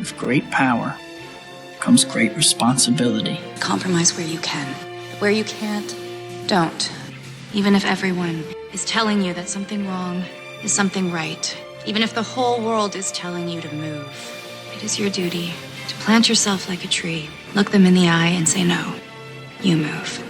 With great power comes great responsibility. Compromise where you can. Where you can't, don't. Even if everyone is telling you that something wrong is something right, even if the whole world is telling you to move, it is your duty to plant yourself like a tree, look them in the eye and say no. You move.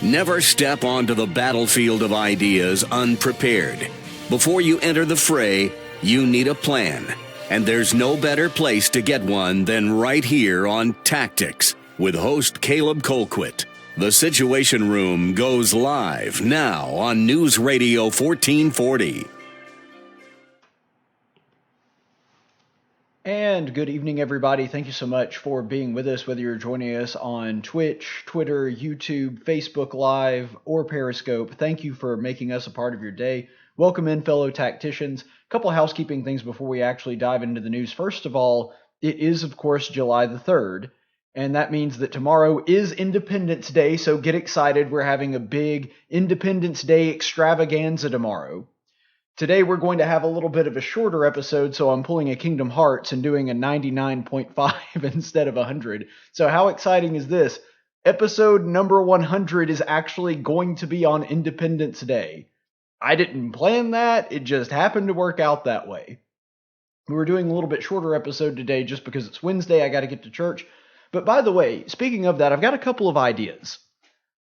Never step onto the battlefield of ideas unprepared. Before you enter the fray, you need a plan. And there's no better place to get one than right here on Tactics with host Caleb Colquitt. The Situation Room goes live now on News Radio 1440. And good evening, everybody. Thank you so much for being with us, whether you're joining us on Twitch, Twitter, YouTube, Facebook Live, or Periscope. Thank you for making us a part of your day. Welcome in, fellow tacticians. A couple of housekeeping things before we actually dive into the news. First of all, it is, of course, July the 3rd, and that means that tomorrow is Independence Day, so get excited. We're having a big Independence Day extravaganza tomorrow. Today we're going to have a little bit of a shorter episode, so I'm pulling a Kingdom Hearts and doing a 99.5 instead of 100. So how exciting is this? Episode number 100 is actually going to be on Independence Day. I didn't plan that, it just happened to work out that way. We were doing a little bit shorter episode today just because it's Wednesday, I got to get to church. But by the way, speaking of that, I've got a couple of ideas.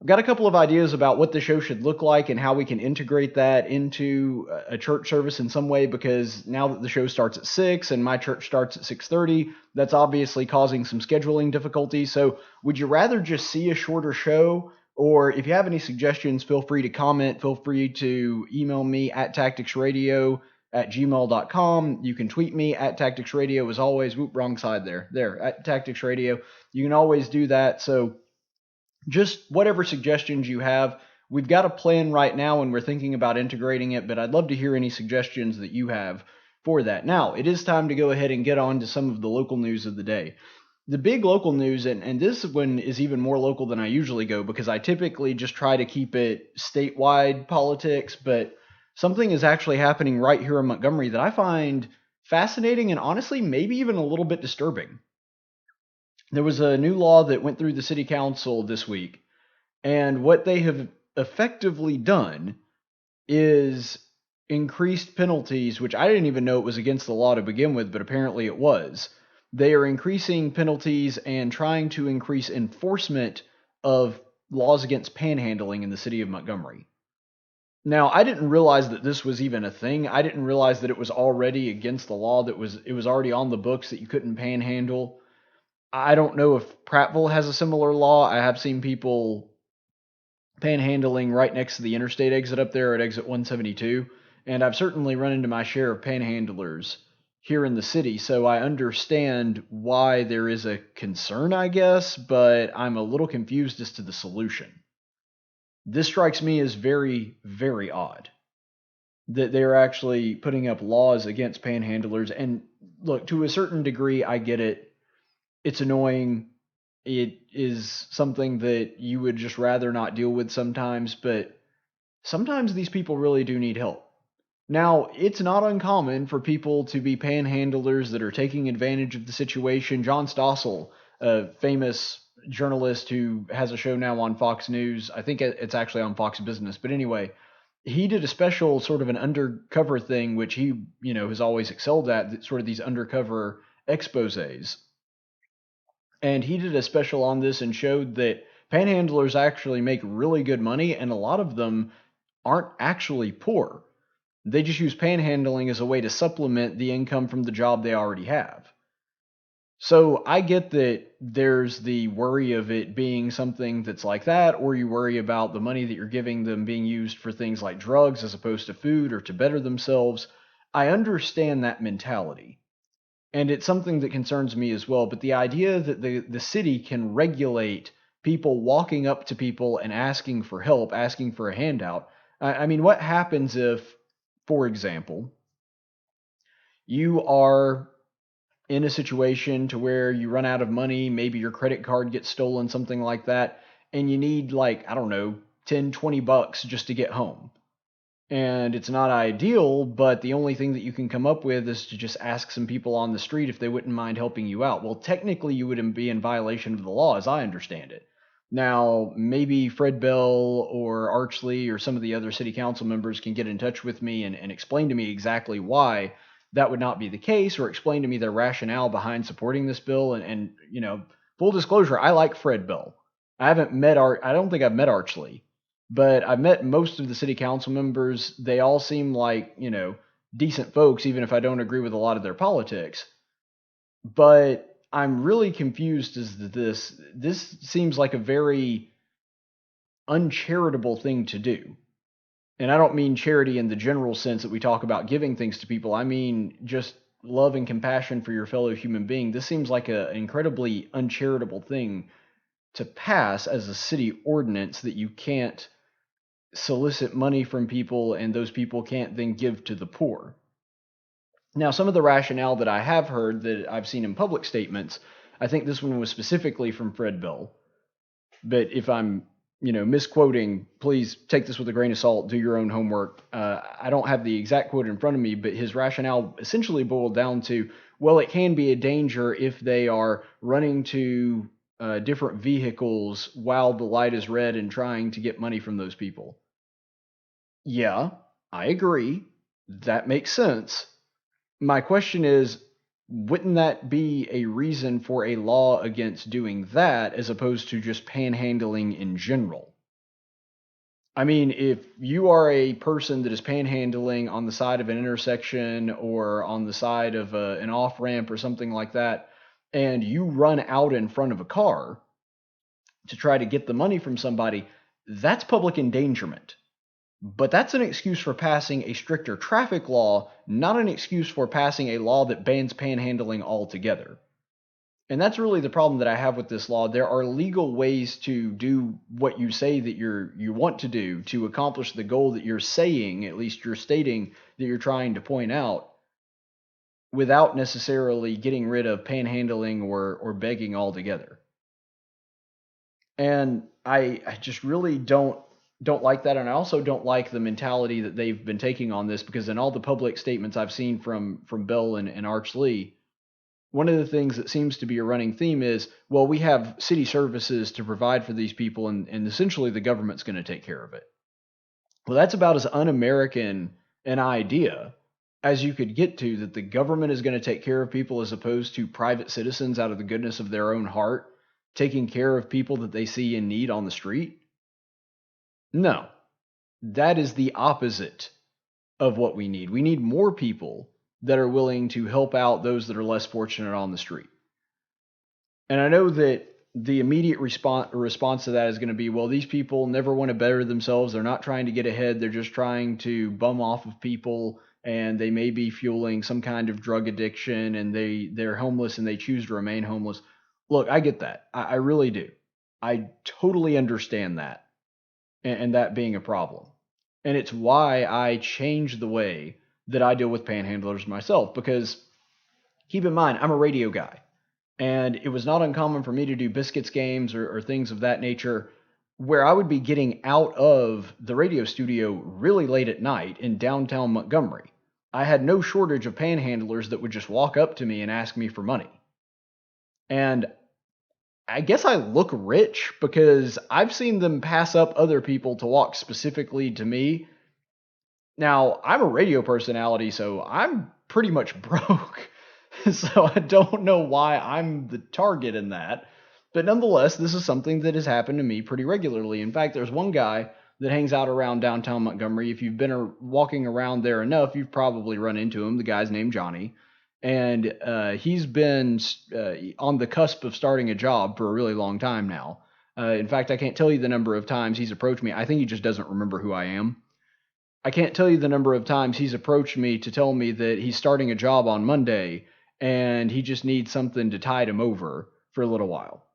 I've got a couple of ideas about what the show should look like and how we can integrate that into a church service in some way, because now that the show starts at 6 and my church starts at 6:30, that's obviously causing some scheduling difficulties. So would you rather just see a shorter show? Or if you have any suggestions, feel free to comment. Feel free to email me at tacticsradio@gmail.com. You can tweet me at tacticsradio as always. Whoop, wrong side there. There, at tacticsradio. You can always do that. So just whatever suggestions you have. We've got a plan right now and we're thinking about integrating it, but I'd love to hear any suggestions that you have for that. Now, it is time to go ahead and get on to some of the local news of the day. The big local news, and this one is even more local than I usually go because I typically just try to keep it statewide politics, but something is actually happening right here in Montgomery that I find fascinating and honestly maybe even a little bit disturbing. There was a new law that went through the city council this week, and what they have effectively done is increased penalties, which I didn't even know it was against the law to begin with, but apparently it was. They are increasing penalties and trying to increase enforcement of laws against panhandling in the city of Montgomery. Now, I didn't realize that this was even a thing. I didn't realize that it was already against the law, that it was already on the books that you couldn't panhandle. I don't know if Prattville has a similar law. I have seen people panhandling right next to the interstate exit up there at exit 172, and I've certainly run into my share of panhandlers here in the city, so I understand why there is a concern, I guess, but I'm a little confused as to the solution. This strikes me as very, very odd that they're actually putting up laws against panhandlers. And look, to a certain degree, I get it. It's annoying. It is something that you would just rather not deal with sometimes, but sometimes these people really do need help. Now, it's not uncommon for people to be panhandlers that are taking advantage of the situation. John Stossel, a famous journalist who has a show now on Fox News, I think it's actually on Fox Business, but anyway, he did a special sort of an undercover thing, which he, has always excelled at, sort of these undercover exposés. And he did a special on this and showed that panhandlers actually make really good money, and a lot of them aren't actually poor. They just use panhandling as a way to supplement the income from the job they already have. So I get that there's the worry of it being something that's like that, or you worry about the money that you're giving them being used for things like drugs as opposed to food or to better themselves. I understand that mentality. And it's something that concerns me as well. But the idea that the city can regulate people walking up to people and asking for help, asking for a handout. I mean, what happens if, for example, you are in a situation to where you run out of money, maybe your credit card gets stolen, something like that, and you need $10, $20 just to get home. And it's not ideal, but the only thing that you can come up with is to just ask some people on the street if they wouldn't mind helping you out. Well, technically, you would be in violation of the law, as I understand it. Now, maybe Fred Bell or Archley or some of the other city council members can get in touch with me and explain to me exactly why that would not be the case, or explain to me their rationale behind supporting this bill. And full disclosure, I like Fred Bell. I don't think I've met Archley, but I've met most of the city council members. They all seem like, decent folks, even if I don't agree with a lot of their politics. But I'm really confused as to this seems like a very uncharitable thing to do. And I don't mean charity in the general sense that we talk about giving things to people. I mean just love and compassion for your fellow human being. This seems like an incredibly uncharitable thing to pass as a city ordinance, that you can't solicit money from people and those people can't then give to the poor. Now, some of the rationale that I have heard that I've seen in public statements, I think this one was specifically from Fred Bell, but if I'm misquoting, please take this with a grain of salt, do your own homework. I don't have the exact quote in front of me, but his rationale essentially boiled down to, well, it can be a danger if they are running to different vehicles while the light is red and trying to get money from those people. Yeah, I agree. That makes sense. My question is, wouldn't that be a reason for a law against doing that as opposed to just panhandling in general? I mean, if you are a person that is panhandling on the side of an intersection or on the side of an off ramp or something like that, and you run out in front of a car to try to get the money from somebody, that's public endangerment. But that's an excuse for passing a stricter traffic law, not an excuse for passing a law that bans panhandling altogether. And that's really the problem that I have with this law. There are legal ways to do what you say that you want to do to accomplish the goal that you're saying, at least you're stating that you're trying to point out, without necessarily getting rid of panhandling or begging altogether. And I just really don't like that, and I also don't like the mentality that they've been taking on this, because in all the public statements I've seen from Bell and Arch Lee, one of the things that seems to be a running theme is, well, we have city services to provide for these people, and essentially the government's going to take care of it. Well, that's about as un-American an idea as you could get to, that the government is going to take care of people as opposed to private citizens out of the goodness of their own heart taking care of people that they see in need on the street. No, that is the opposite of what we need. We need more people that are willing to help out those that are less fortunate on the street. And I know that the immediate response to that is going to be, well, these people never want to better themselves. They're not trying to get ahead. They're just trying to bum off of people, and they may be fueling some kind of drug addiction, and they're homeless and they choose to remain homeless. Look, I get that. I really do. I totally understand that, and that being a problem. And it's why I changed the way that I deal with panhandlers myself, because keep in mind, I'm a radio guy. And it was not uncommon for me to do biscuits games or things of that nature, where I would be getting out of the radio studio really late at night in downtown Montgomery. I had no shortage of panhandlers that would just walk up to me and ask me for money. And I guess I look rich because I've seen them pass up other people to walk specifically to me. Now, I'm a radio personality, so I'm pretty much broke. So I don't know why I'm the target in that. But nonetheless, this is something that has happened to me pretty regularly. In fact, there's one guy that hangs out around downtown Montgomery. If you've been walking around there enough, you've probably run into him. The guy's named Johnny. And he's been on the cusp of starting a job for a really long time now. In fact, I can't tell you the number of times he's approached me. I think he just doesn't remember who I am. I can't tell you the number of times he's approached me to tell me that he's starting a job on Monday and he just needs something to tide him over for a little while.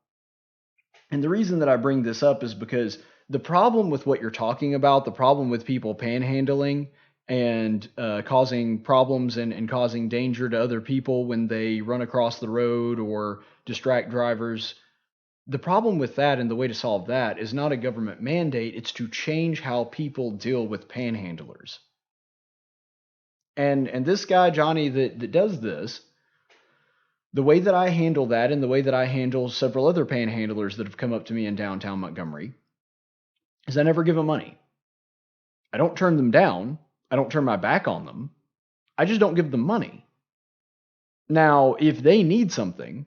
And the reason that I bring this up is because the problem with what you're talking about, the problem with people panhandling and causing problems and causing danger to other people when they run across the road or distract drivers, The problem with that and the way to solve that is not a government mandate, it's to change how people deal with panhandlers. And this guy, Johnny, that does this, the way that I handle that and the way that I handle several other panhandlers that have come up to me in downtown Montgomery is I never give them money. I don't turn them down. I don't turn my back on them. I just don't give them money. Now, if they need something,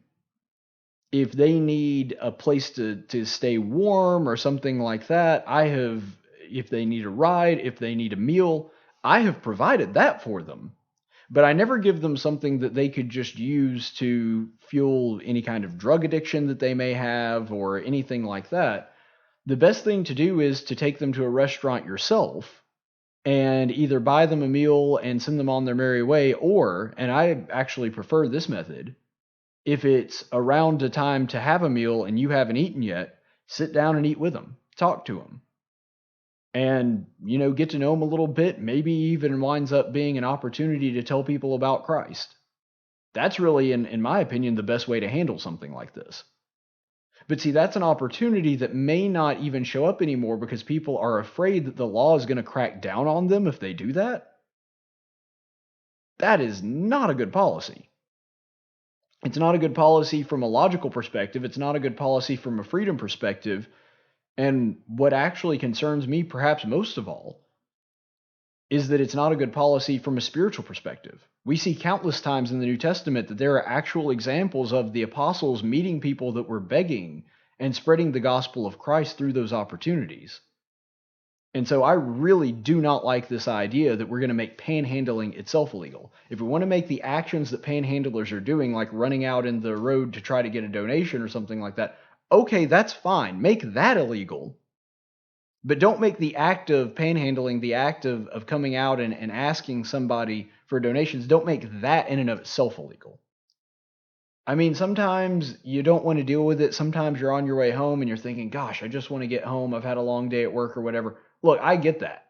if they need a place to stay warm or something like that, if they need a ride, if they need a meal, I have provided that for them. But I never give them something that they could just use to fuel any kind of drug addiction that they may have or anything like that. The best thing to do is to take them to a restaurant yourself and either buy them a meal and send them on their merry way, or, and I actually prefer this method, if it's around a time to have a meal and you haven't eaten yet, sit down and eat with them, talk to them, and, get to know them a little bit. Maybe even winds up being an opportunity to tell people about Christ. That's really, in my opinion, the best way to handle something like this. But see, that's an opportunity that may not even show up anymore because people are afraid that the law is going to crack down on them if they do that. That is not a good policy. It's not a good policy from a logical perspective. It's not a good policy from a freedom perspective. And what actually concerns me, perhaps most of all, is that it's not a good policy from a spiritual perspective. We see countless times in the New Testament that there are actual examples of the apostles meeting people that were begging and spreading the gospel of Christ through those opportunities. And so I really do not like this idea that we're going to make panhandling itself illegal. If we want to make the actions that panhandlers are doing, like running out in the road to try to get a donation or something like that, okay, that's fine. Make that illegal. But don't make the act of panhandling, the act of coming out and asking somebody for donations, don't make that in and of itself illegal. I mean, sometimes you don't want to deal with it. Sometimes you're on your way home and you're thinking, gosh, I just want to get home. I've had a long day at work or whatever. Look, I get that.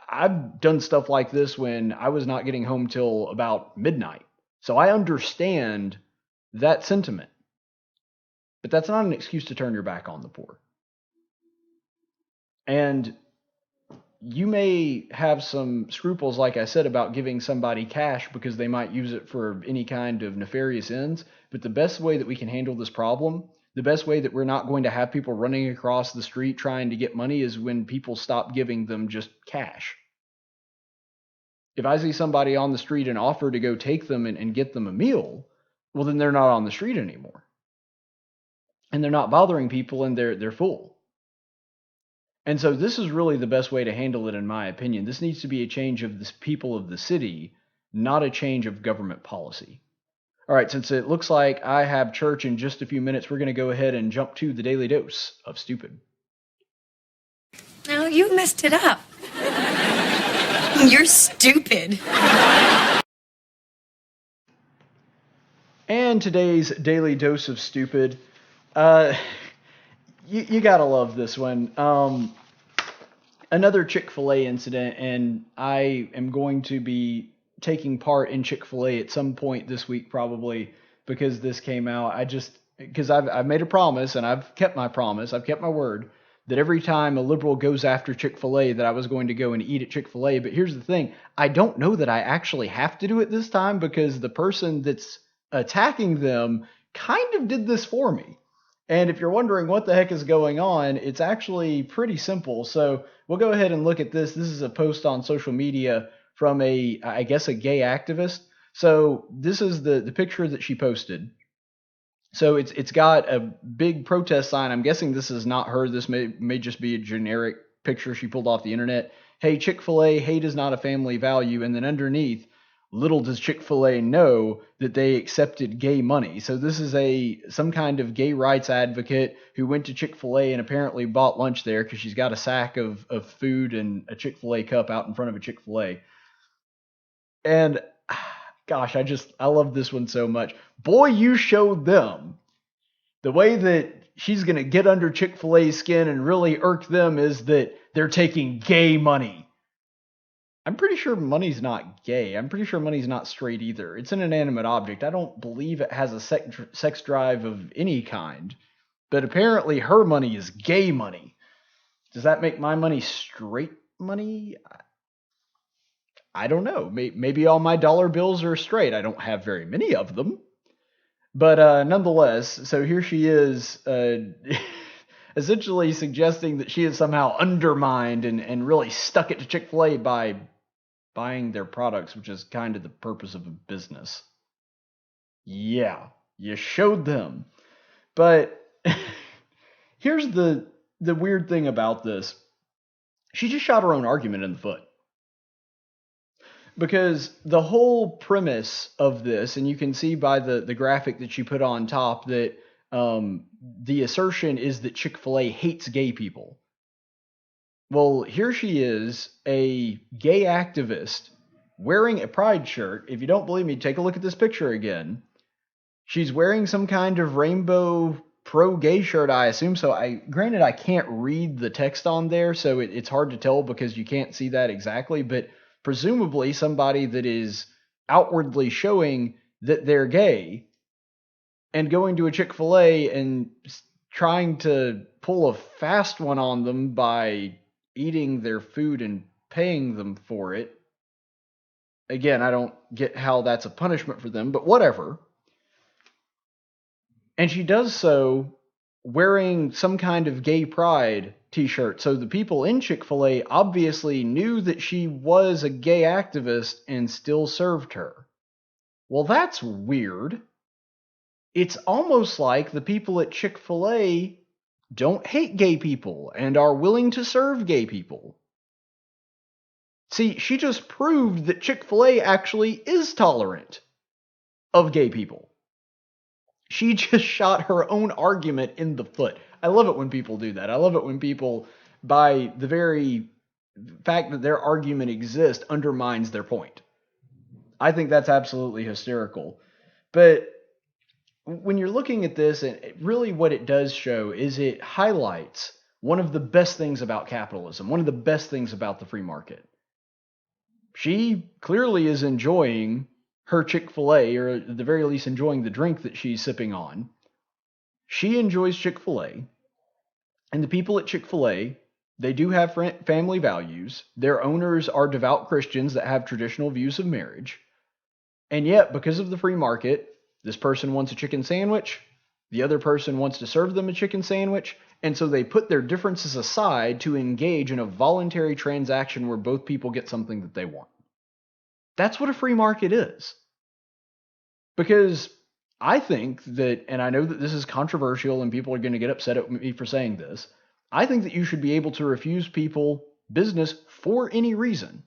I've done stuff like this when I was not getting home till about midnight. So I understand that sentiment. But that's not an excuse to turn your back on the poor. And you may have some scruples, like I said, about giving somebody cash because they might use it for any kind of nefarious ends. But the best way that we can handle this problem, the best way that we're not going to have people running across the street trying to get money, is when people stop giving them just cash. If I see somebody on the street and offer to go take them and get them a meal, well, then they're not on the street anymore. And they're not bothering people, and they're full. And so this is really the best way to handle it, in my opinion. This needs to be a change of the people of the city, not a change of government policy. All right, since it looks like I have church in just a few minutes, we're going to go ahead and jump to the daily dose of stupid. No, you messed it up. You're stupid. And today's daily dose of stupid, you gotta love this one. Another ChickFilA incident, and I am going to be taking part in ChickFilA at some point this week, probably, because this came out. Because I've made a promise, and I've kept my promise, I've kept my word, that every time a liberal goes after ChickFilA, that I was going to go and eat at ChickFilA. But here's the thing, I don't know that I actually have to do it this time, because the person that's attacking them kind of did this for me. And if you're wondering what the heck is going on, it's actually pretty simple. So we'll go ahead and look at this. This is a post on social media from a gay activist. So this is the picture that she posted. So it's got a big protest sign. I'm guessing this is not her. This may just be a generic picture she pulled off the internet. Hey, ChickFilA, hate is not a family value. And then underneath, little does ChickFilA know that they accepted gay money. So this is some kind of gay rights advocate who went to ChickFilA and apparently bought lunch there because she's got a sack of food and a ChickFilA cup out in front of a ChickFilA. And gosh, I love this one so much. Boy, you showed them. The way that she's going to get under ChickFilA's skin and really irk them is that they're taking gay money. I'm pretty sure money's not gay. I'm pretty sure money's not straight either. It's an inanimate object. I don't believe it has a sex drive of any kind. But apparently her money is gay money. Does that make my money straight money? I don't know. Maybe all my dollar bills are straight. I don't have very many of them. But nonetheless, so here she is essentially suggesting that she has somehow undermined and really stuck it to Chick-fil-A by buying their products, which is kind of the purpose of a business. Yeah, you showed them. But here's the weird thing about this. She just shot her own argument in the foot. Because the whole premise of this, and you can see by the graphic that she put on top that the assertion is that Chick-fil-A hates gay people. Well, here she is, a gay activist, wearing a pride shirt. If you don't believe me, take a look at this picture again. She's wearing some kind of rainbow pro-gay shirt, I assume so. Granted, I can't read the text on there, so it's hard to tell because you can't see that exactly, but presumably somebody that is outwardly showing that they're gay and going to a Chick-fil-A and trying to pull a fast one on them by eating their food and paying them for it. Again, I don't get how that's a punishment for them, but whatever. And she does so wearing some kind of gay pride t-shirt. So the people in Chick-fil-A obviously knew that she was a gay activist and still served her. Well, that's weird. It's almost like the people at Chick-fil-A don't hate gay people and are willing to serve gay people. See, she just proved that Chick-fil-A actually is tolerant of gay people. She just shot her own argument in the foot. I love it when people do that. I love it when people, by the very fact that their argument exists, undermines their point. I think that's absolutely hysterical. But when you're looking at this, and really what it does show is it highlights one of the best things about capitalism, one of the best things about the free market. She clearly is enjoying her Chick-fil-A, or at the very least enjoying the drink that she's sipping on. She enjoys Chick-fil-A, and the people at Chick-fil-A, they do have family values. Their owners are devout Christians that have traditional views of marriage. And yet, because of the free market, this person wants a chicken sandwich, the other person wants to serve them a chicken sandwich, and so they put their differences aside to engage in a voluntary transaction where both people get something that they want. That's what a free market is. Because I think that, and I know that this is controversial and people are going to get upset at me for saying this, I think that you should be able to refuse people business for any reason.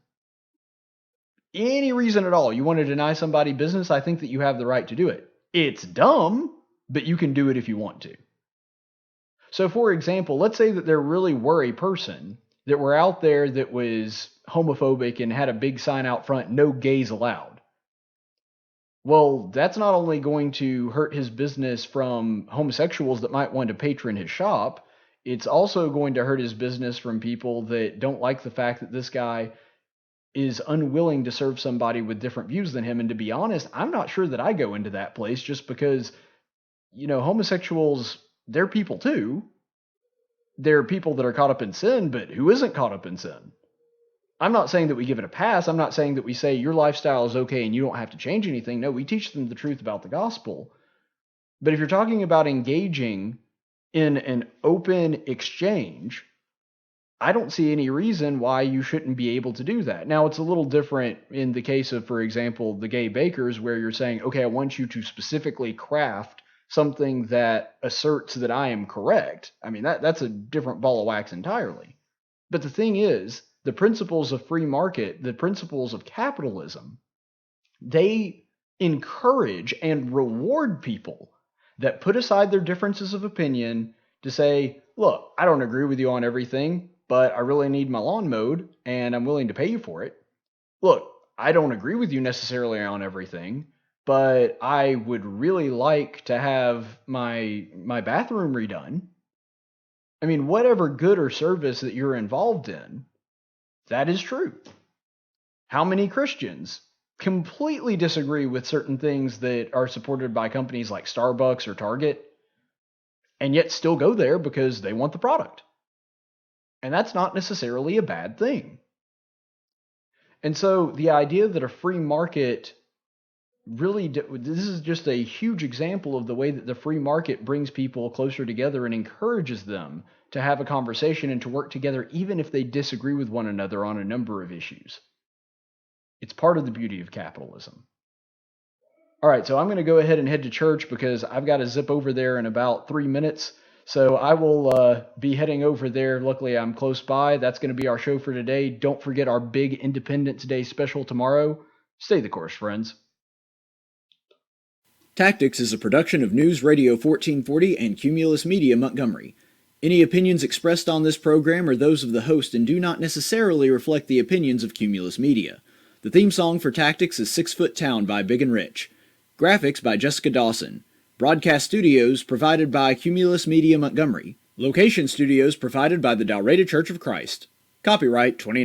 Any reason at all. You want to deny somebody business, I think that you have the right to do it. It's dumb, but you can do it if you want to. So for example, let's say that there really were a person that were out there that was homophobic and had a big sign out front, no gays allowed. Well, that's not only going to hurt his business from homosexuals that might want to patron his shop, it's also going to hurt his business from people that don't like the fact that this guy is unwilling to serve somebody with different views than him. And to be honest, I'm not sure that I go into that place just because, homosexuals, they're people too. They're people that are caught up in sin, but who isn't caught up in sin? I'm not saying that we give it a pass. I'm not saying that we say your lifestyle is okay and you don't have to change anything. No, we teach them the truth about the gospel. But if you're talking about engaging in an open exchange, I don't see any reason why you shouldn't be able to do that. Now, it's a little different in the case of, for example, the gay bakers, where you're saying, okay, I want you to specifically craft something that asserts that I am correct. I mean, that's a different ball of wax entirely. But the thing is, the principles of free market, the principles of capitalism, they encourage and reward people that put aside their differences of opinion to say, look, I don't agree with you on everything, but I really need my lawn mowed and I'm willing to pay you for it. Look, I don't agree with you necessarily on everything, but I would really like to have my bathroom redone. I mean, whatever good or service that you're involved in, that is true. How many Christians completely disagree with certain things that are supported by companies like Starbucks or Target? and yet still go there because they want the product. And that's not necessarily a bad thing. And so the idea that a free market really, this is just a huge example of the way that the free market brings people closer together and encourages them to have a conversation and to work together, even if they disagree with one another on a number of issues. It's part of the beauty of capitalism. All right, so I'm going to go ahead and head to church because I've got to zip over there in about 3 minutes. So I will be heading over there. Luckily, I'm close by. That's going to be our show for today. Don't forget our big Independence Day special tomorrow. Stay the course, friends. Tactics is a production of News Radio 1440 and Cumulus Media Montgomery. Any opinions expressed on this program are those of the host and do not necessarily reflect the opinions of Cumulus Media. The theme song for Tactics is 6 Foot Town by Big and Rich. Graphics by Jessica Dawson. Broadcast studios provided by Cumulus Media Montgomery. Location studios provided by the Dalraida Church of Christ. Copyright 2019.